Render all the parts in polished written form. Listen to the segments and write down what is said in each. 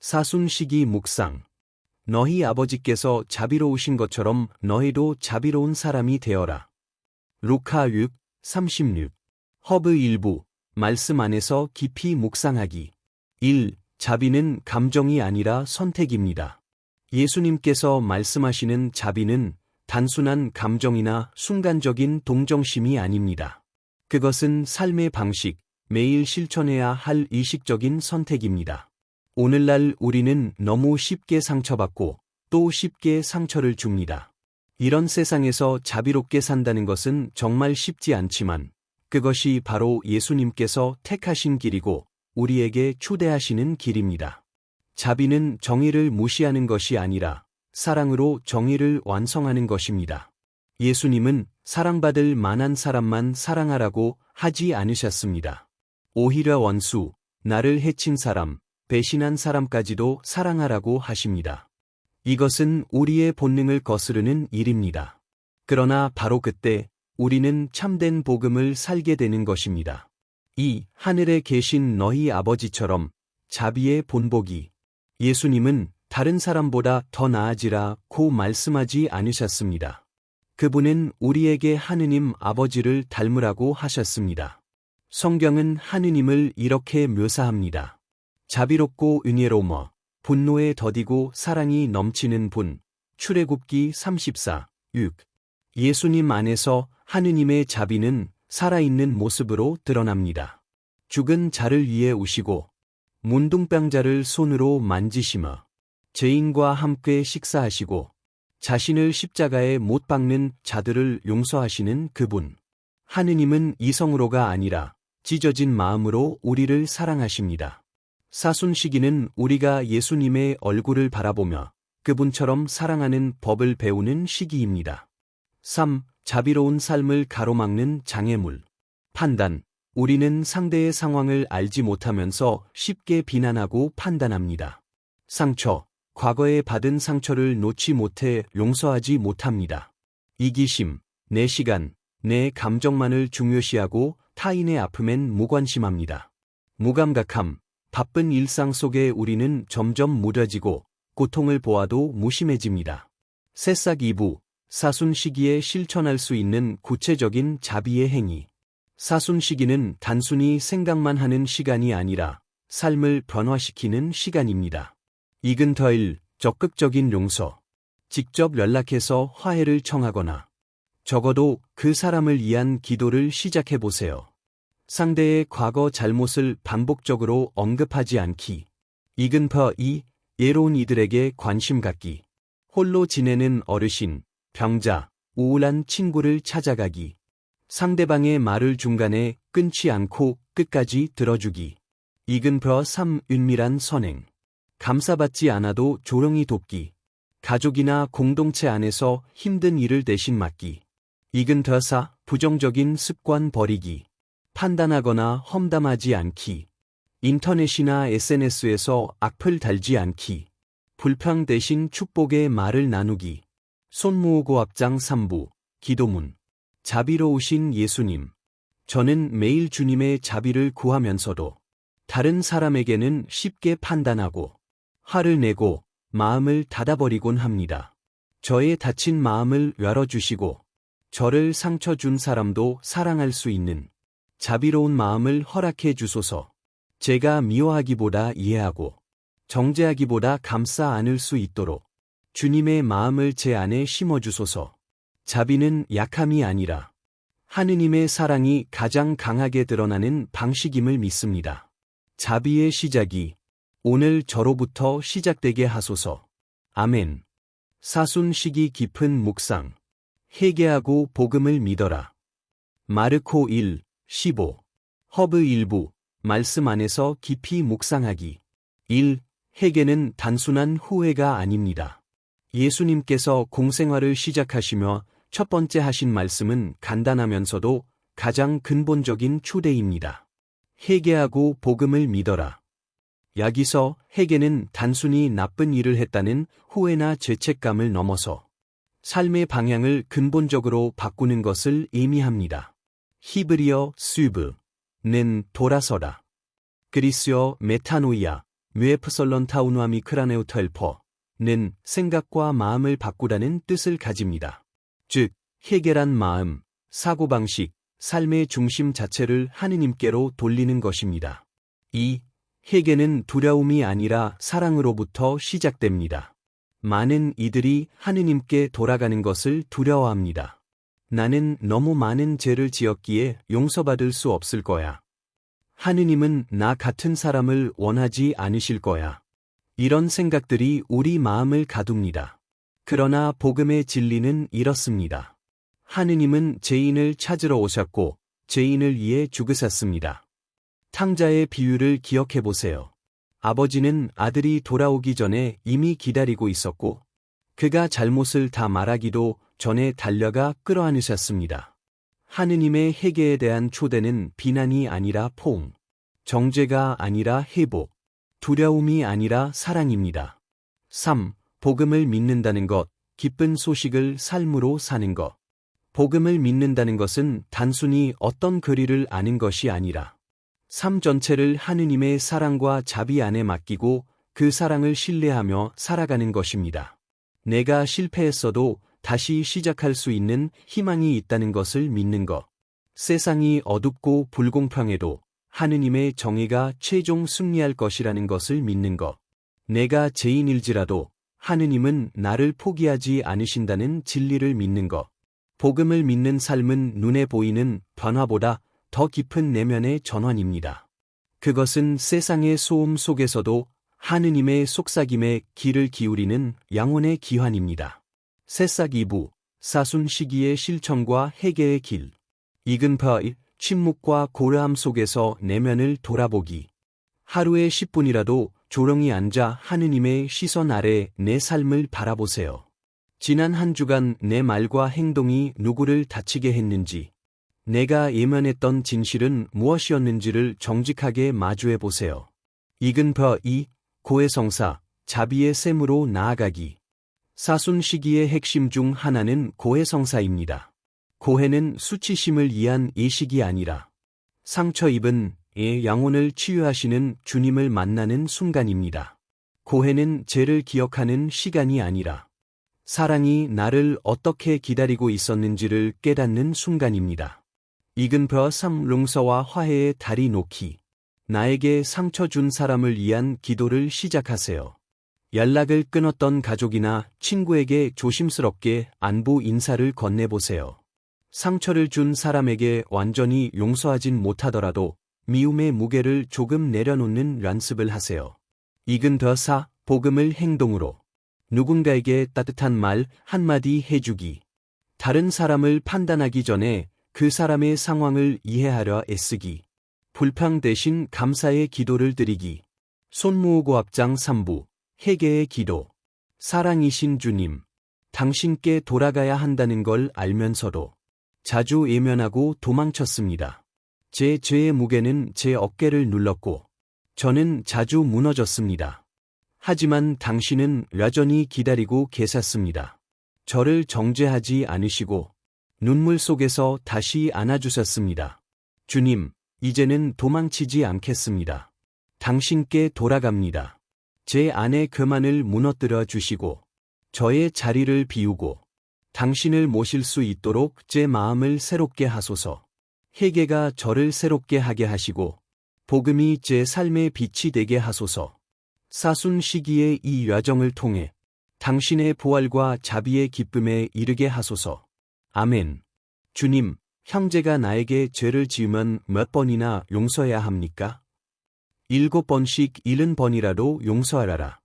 사순시기 묵상. 너희 아버지께서 자비로우신 것처럼 너희도 자비로운 사람이 되어라. 루카 6, 36. 허브 일부. 말씀 안에서 깊이 묵상하기. 1. 자비는 감정이 아니라 선택입니다. 예수님께서 말씀하시는 자비는 단순한 감정이나 순간적인 동정심이 아닙니다. 그것은 삶의 방식, 매일 실천해야 할 의식적인 선택입니다. 오늘날 우리는 너무 쉽게 상처받고 또 쉽게 상처를 줍니다. 이런 세상에서 자비롭게 산다는 것은 정말 쉽지 않지만 그것이 바로 예수님께서 택하신 길이고 우리에게 초대하시는 길입니다. 자비는 정의를 무시하는 것이 아니라 사랑으로 정의를 완성하는 것입니다. 예수님은 사랑받을 만한 사람만 사랑하라고 하지 않으셨습니다. 오히려 원수, 나를 해친 사람, 배신한 사람까지도 사랑하라고 하십니다. 이것은 우리의 본능을 거스르는 일입니다. 그러나 바로 그때 우리는 참된 복음을 살게 되는 것입니다. 이 하늘에 계신 너희 아버지처럼 자비의 본보기. 예수님은 다른 사람보다 더 나아지라고 말씀하지 않으셨습니다. 그분은 우리에게 하느님 아버지를 닮으라고 하셨습니다. 성경은 하느님을 이렇게 묘사합니다. 자비롭고 은혜로워, 분노에 더디고 사랑이 넘치는 분. 출애굽기 34, 6. 예수님 안에서 하느님의 자비는 살아있는 모습으로 드러납니다. 죽은 자를 위해 우시고 문둥병자를 손으로 만지시며 죄인과 함께 식사하시고 자신을 십자가에 못 박는 자들을 용서하시는 그분. 하느님은 이성으로가 아니라 찢어진 마음으로 우리를 사랑하십니다. 사순시기는 우리가 예수님의 얼굴을 바라보며 그분처럼 사랑하는 법을 배우는 시기입니다. 3. 자비로운 삶을 가로막는 장애물. 판단. 우리는 상대의 상황을 알지 못하면서 쉽게 비난하고 판단합니다. 상처. 과거에 받은 상처를 놓지 못해 용서하지 못합니다. 이기심. 내 시간, 내 감정만을 중요시하고 타인의 아픔엔 무관심합니다. 무감각함. 바쁜 일상 속에 우리는 점점 무뎌지고 고통을 보아도 무심해집니다. 새싹 2부. 사순시기에 실천할 수 있는 구체적인 자비의 행위. 사순시기는 단순히 생각만 하는 시간이 아니라 삶을 변화시키는 시간입니다. 이근터일, 적극적인 용서. 직접 연락해서 화해를 청하거나 적어도 그 사람을 위한 기도를 시작해보세요. 상대의 과거 잘못을 반복적으로 언급하지 않기. 이근퍼 2. 예로운 이들에게 관심 갖기. 홀로 지내는 어르신, 병자, 우울한 친구를 찾아가기. 상대방의 말을 중간에 끊지 않고 끝까지 들어주기. 이근퍼 3. 은밀한 선행. 감사받지 않아도 조용히 돕기. 가족이나 공동체 안에서 힘든 일을 대신 맡기. 이근퍼 4. 부정적인 습관 버리기. 판단하거나 험담하지 않기. 인터넷이나 SNS에서 악플 달지 않기. 불평 대신 축복의 말을 나누기. 손 모으고 앞장 3부. 기도문. 자비로우신 예수님. 저는 매일 주님의 자비를 구하면서도 다른 사람에게는 쉽게 판단하고 화를 내고 마음을 닫아버리곤 합니다. 저의 다친 마음을 열어주시고 저를 상처 준 사람도 사랑할 수 있는 자비로운 마음을 허락해 주소서. 제가 미워하기보다 이해하고 정죄하기보다 감싸 안을 수 있도록 주님의 마음을 제 안에 심어주소서. 자비는 약함이 아니라 하느님의 사랑이 가장 강하게 드러나는 방식임을 믿습니다. 자비의 시작이 오늘 저로부터 시작되게 하소서. 아멘. 사순시기 깊은 묵상. 회개하고 복음을 믿어라. 마르코 1, 15. 허브 일부. 말씀 안에서 깊이 묵상하기. 1. 회개는 단순한 후회가 아닙니다. 예수님께서 공생활을 시작하시며 첫 번째 하신 말씀은 간단하면서도 가장 근본적인 초대입니다. 회개하고 복음을 믿어라. 여기서 회개는 단순히 나쁜 일을 했다는 후회나 죄책감을 넘어서 삶의 방향을 근본적으로 바꾸는 것을 의미합니다. 히브리어 수브는 돌아서라. 그리스어 메타노이아는 뮤에프설런 타우누아미 크라네우터 헬퍼는 생각과 마음을 바꾸라는 뜻을 가집니다. 즉, 회개란 마음, 사고방식, 삶의 중심 자체를 하느님께로 돌리는 것입니다. 이 회개는 두려움이 아니라 사랑으로부터 시작됩니다. 많은 이들이 하느님께 돌아가는 것을 두려워합니다. 나는 너무 많은 죄를 지었기에 용서받을 수 없을 거야. 하느님은 나 같은 사람을 원하지 않으실 거야. 이런 생각들이 우리 마음을 가둡니다. 그러나 복음의 진리는 이렇습니다. 하느님은 죄인을 찾으러 오셨고 죄인을 위해 죽으셨습니다. 탕자의 비유를 기억해 보세요. 아버지는 아들이 돌아오기 전에 이미 기다리고 있었고 그가 잘못을 다 말하기도 전에 달려가 끌어안으셨습니다. 하느님의 회개에 대한 초대는 비난이 아니라 포옹, 정죄가 아니라 회복, 두려움이 아니라 사랑입니다. 3. 복음을 믿는다는 것, 기쁜 소식을 삶으로 사는 것. 복음을 믿는다는 것은 단순히 어떤 교리를 아는 것이 아니라 삶 전체를 하느님의 사랑과 자비 안에 맡기고 그 사랑을 신뢰하며 살아가는 것입니다. 내가 실패했어도 다시 시작할 수 있는 희망이 있다는 것을 믿는 것. 세상이 어둡고 불공평해도 하느님의 정의가 최종 승리할 것이라는 것을 믿는 것. 내가 죄인일지라도 하느님은 나를 포기하지 않으신다는 진리를 믿는 것. 복음을 믿는 삶은 눈에 보이는 변화보다 더 깊은 내면의 전환입니다. 그것은 세상의 소음 속에서도 하느님의 속삭임에 귀를 기울이는 양혼의 기환입니다. 새싹 2부, 사순 시기의 실천과 회개의 길. 익은 벼, 침묵과 고요함 속에서 내면을 돌아보기. 하루에 10분이라도 조용히 앉아 하느님의 시선 아래 내 삶을 바라보세요. 지난 한 주간 내 말과 행동이 누구를 다치게 했는지, 내가 예면했던 진실은 무엇이었는지를 정직하게 마주해 보세요. 익은 벼 2, 고해성사, 자비의 샘으로 나아가기. 사순 시기의 핵심 중 하나는 고해성사입니다. 고해는 수치심을 위한 예식이 아니라 상처 입은 의 영혼을 치유하시는 주님을 만나는 순간입니다. 고해는 죄를 기억하는 시간이 아니라 사랑이 나를 어떻게 기다리고 있었는지를 깨닫는 순간입니다. 익은 벼 3, 용서와 화해의 다리 놓기. 나에게 상처 준 사람을 위한 기도를 시작하세요. 연락을 끊었던 가족이나 친구에게 조심스럽게 안부 인사를 건네보세요. 상처를 준 사람에게 완전히 용서하진 못하더라도 미움의 무게를 조금 내려놓는 연습을 하세요. 익은 벼 4, 복음을 행동으로. 누군가에게 따뜻한 말 한마디 해주기. 다른 사람을 판단하기 전에 그 사람의 상황을 이해하려 애쓰기. 불평 대신 감사의 기도를 드리기. 손 모으고 앞장 3부, 회개의 기도. 사랑이신 주님, 당신께 돌아가야 한다는 걸 알면서도 자주 외면하고 도망쳤습니다. 제 죄의 무게는 제 어깨를 눌렀고 저는 자주 무너졌습니다. 하지만 당신은 여전히 기다리고 계셨습니다. 저를 정죄하지 않으시고 눈물 속에서 다시 안아주셨습니다. 주님, 이제는 도망치지 않겠습니다. 당신께 돌아갑니다. 제 안의 교만을 무너뜨려 주시고 저의 자리를 비우고 당신을 모실 수 있도록 제 마음을 새롭게 하소서. 회개가 저를 새롭게 하게 하시고 복음이 제 삶의 빛이 되게 하소서. 사순 시기의 이 여정을 통해 당신의 부활과 자비의 기쁨에 이르게 하소서. 아멘. 주님, 형제가 나에게 죄를 지으면 몇 번이나 용서해야 합니까? 7번씩 70번이라도 용서하라라.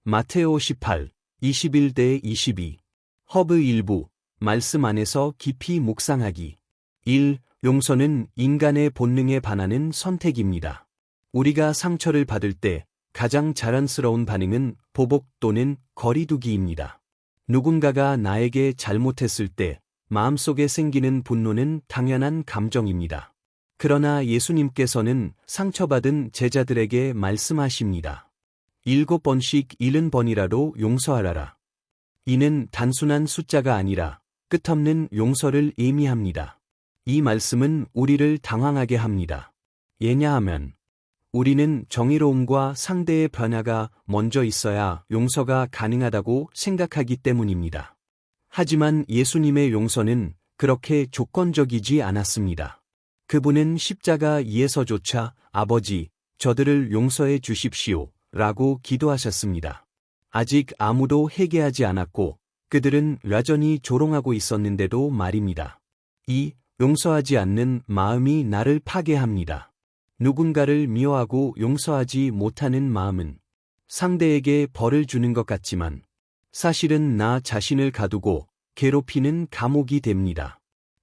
마테오 18, 21-22. 허브 1부, 말씀 안에서 깊이 묵상하기. 1. 용서는 인간의 본능에 반하는 선택입니다. 우리가 상처를 받을 때 가장 자연스러운 반응은 보복 또는 거리두기입니다. 누군가가 나에게 잘못했을 때 마음속에 생기는 분노는 당연한 감정입니다. 그러나 예수님께서는 상처받은 제자들에게 말씀하십니다. 7번씩 70번이라도 용서하라라. 이는 단순한 숫자가 아니라 끝없는 용서를 의미합니다. 이 말씀은 우리를 당황하게 합니다. 왜냐하면 우리는 정의로움과 상대의 변화가 먼저 있어야 용서가 가능하다고 생각하기 때문입니다. 하지만 예수님의 용서는 그렇게 조건적이지 않았습니다. 그분은 십자가에서조차 아버지, 저들을 용서해 주십시오 라고 기도하셨습니다. 아직 아무도 회개하지 않았고 그들은 여전히 조롱하고 있었는데도 말입니다. 이 용서하지 않는 마음이 나를 파괴합니다. 누군가를 미워하고 용서하지 못하는 마음은 상대에게 벌을 주는 것 같지만 사실은 나 자신을 가두고 괴롭히는 감옥이 됩니다.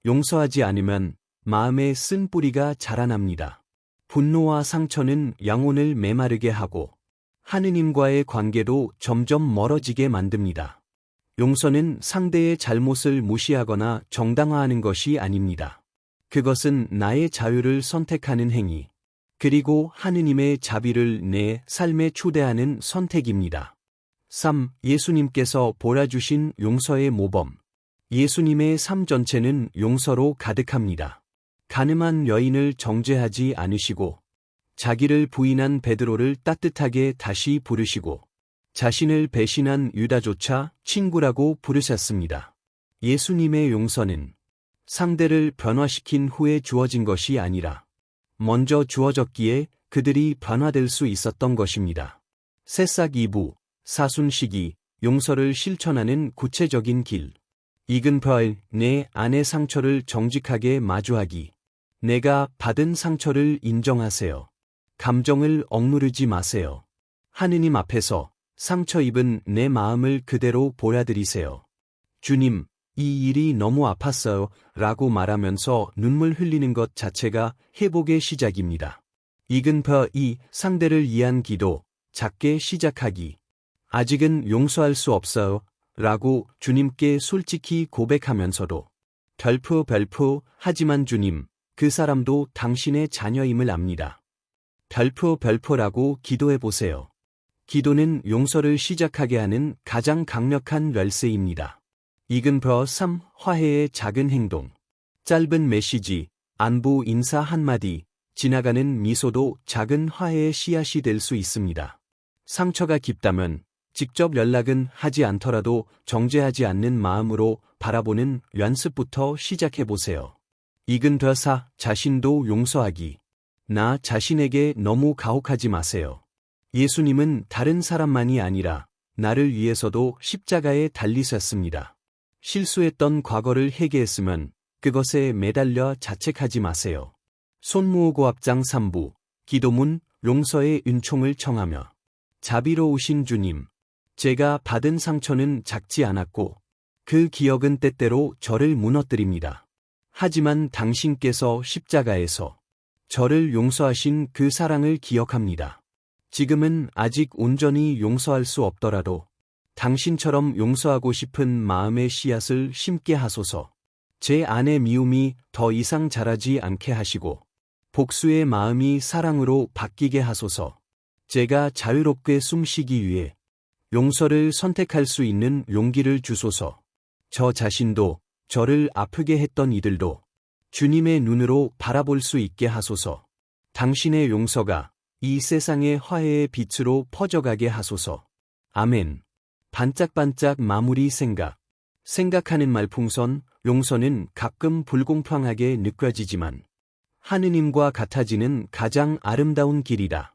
용서하지 않으면 마음에 쓴 뿌리가 자라납니다. 분노와 상처는 영혼을 메마르게 하고 하느님과의 관계도 점점 멀어지게 만듭니다. 용서는 상대의 잘못을 무시하거나 정당화하는 것이 아닙니다. 그것은 나의 자유를 선택하는 행위, 그리고 하느님의 자비를 내 삶에 초대하는 선택입니다. 3. 예수님께서 보여주신 용서의 모범. 예수님의 삶 전체는 용서로 가득합니다. 간음한 여인을 정죄하지 않으시고, 자기를 부인한 베드로를 따뜻하게 다시 부르시고, 자신을 배신한 유다조차 친구라고 부르셨습니다. 예수님의 용서는 상대를 변화시킨 후에 주어진 것이 아니라 먼저 주어졌기에 그들이 변화될 수 있었던 것입니다. 새싹 2부, 사순시기, 용서를 실천하는 구체적인 길. 익은 별, 내 안의 상처를 정직하게 마주하기. 내가 받은 상처를 인정하세요. 감정을 억누르지 마세요. 하느님 앞에서 상처 입은 내 마음을 그대로 보여드리세요. 주님, 이 일이 너무 아팠어요 라고 말하면서 눈물 흘리는 것 자체가 회복의 시작입니다. 익은 벼2. 상대를 위한 기도, 작게 시작하기. 아직은 용서할 수 없어요 라고 주님께 솔직히 고백하면서도 별표 하지만 주님, 그 사람도 당신의 자녀임을 압니다. 별표라고 기도해보세요. 기도는 용서를 시작하게 하는 가장 강력한 열쇠입니다. 익은 벼 3. 화해의 작은 행동. 짧은 메시지, 안부 인사 한마디, 지나가는 미소도 작은 화해의 씨앗이 될 수 있습니다. 상처가 깊다면 직접 연락은 하지 않더라도 정죄하지 않는 마음으로 바라보는 연습부터 시작해보세요. 익은 벼 4. 자신도 용서하기. 나 자신에게 너무 가혹하지 마세요. 예수님은 다른 사람만이 아니라 나를 위해서도 십자가에 달리셨습니다. 실수했던 과거를 회개했으면 그것에 매달려 자책하지 마세요. 손무호고합장 3부, 기도문, 용서의 은총을 청하며. 자비로우신 주님, 제가 받은 상처는 작지 않았고 그 기억은 때때로 저를 무너뜨립니다. 하지만 당신께서 십자가에서 저를 용서하신 그 사랑을 기억합니다. 지금은 아직 온전히 용서할 수 없더라도 당신처럼 용서하고 싶은 마음의 씨앗을 심게 하소서. 제 안의 미움이 더 이상 자라지 않게 하시고 복수의 마음이 사랑으로 바뀌게 하소서. 제가 자유롭게 숨쉬기 위해 용서를 선택할 수 있는 용기를 주소서. 저 자신도 저를 아프게 했던 이들도 주님의 눈으로 바라볼 수 있게 하소서. 당신의 용서가 이 세상의 화해의 빛으로 퍼져가게 하소서. 아멘. 반짝반짝 마무리 생각. 생각하는 말풍선, 용서는 가끔 불공평하게 느껴지지만 하느님과 같아지는 가장 아름다운 길이다.